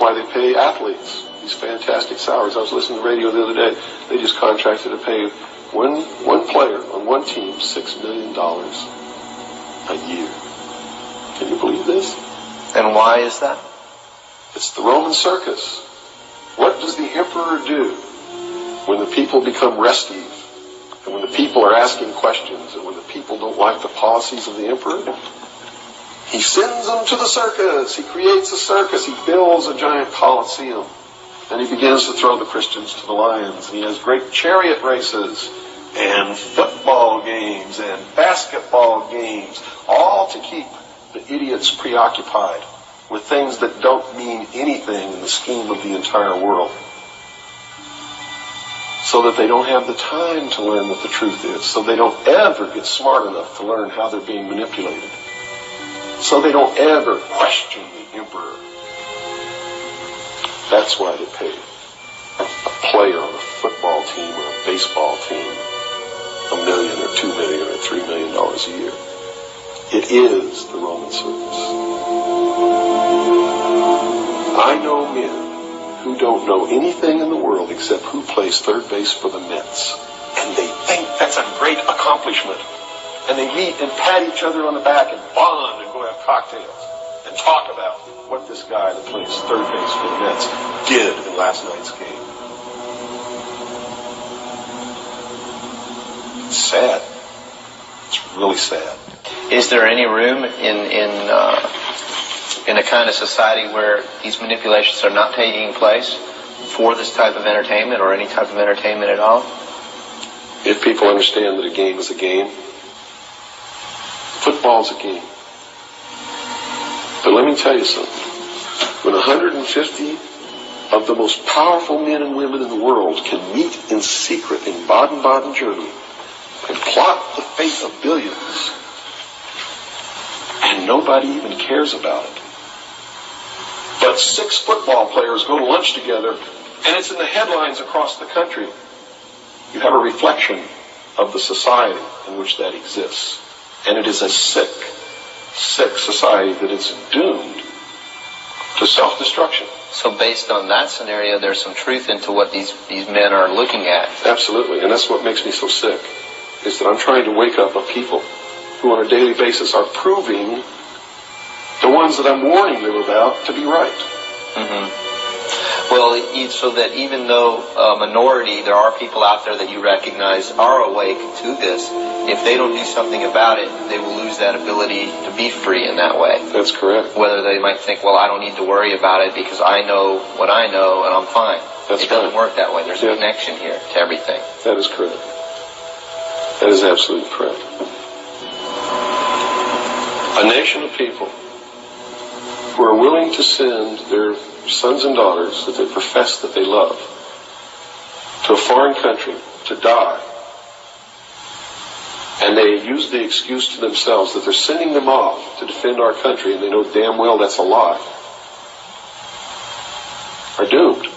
Why they pay athletes these fantastic salaries. I was listening to the radio the other day. They just contracted to pay one player on one team $6 million a year. Can you believe this? And why is that? It's the Roman circus. What does the emperor do when the people become restive, and when the people are asking questions, and when the people don't like the policies of the emperor? He sends them to the circus. He creates a circus. He builds a giant coliseum. And he begins to throw the Christians to the lions. And he has great chariot races and football games and basketball games, all to keep the idiots preoccupied with things that don't mean anything in the scheme of the entire world, so that they don't have the time to learn what the truth is, so they don't ever get smart enough to learn how they're being manipulated, so they don't ever question the emperor. That's why they pay a player on a football team or a baseball team $1 million or $2 million or $3 million a year. It is the Roman circus. I know men who don't know anything in the world except who plays third base for the Mets. And they think that's a great accomplishment. And they meet and pat each other on the back and bond and go have cocktails and talk about what this guy that plays third base for the Mets did in last night's game. It's sad. It's really sad. Is there any room in a kind of society where these manipulations are not taking place for this type of entertainment or any type of entertainment at all? If people understand that a game is a game, football's a game. But let me tell you something. When 150 of the most powerful men and women in the world can meet in secret in Baden-Baden, Germany, and plot the fate of billions, and nobody even cares about it, but 6 football players go to lunch together, and it's in the headlines across the country, you have a reflection of the society in which that exists. And it is a sick society that is doomed to self-destruction. So based on that scenario, there's some truth into what these men are looking at. Absolutely, and that's what makes me so sick, is that I'm trying to wake up a people who on a daily basis are proving the ones that I'm warning them about to be right. Mm-hmm. Well, so that even though a minority, there are people out there that you recognize are awake to this, if they don't do something about it, they will lose that ability to be free in that way. That's correct. Whether they might think, well, I don't need to worry about it because I know what I know and I'm fine. That's it doesn't work that way. There's a Yeah. connection here to everything. That is correct. That is absolutely correct. A nation of people who are willing to send their sons and daughters that they profess that they love to a foreign country to die, and they use the excuse to themselves that they're sending them off to defend our country, and they know damn well that's a lie, are doomed.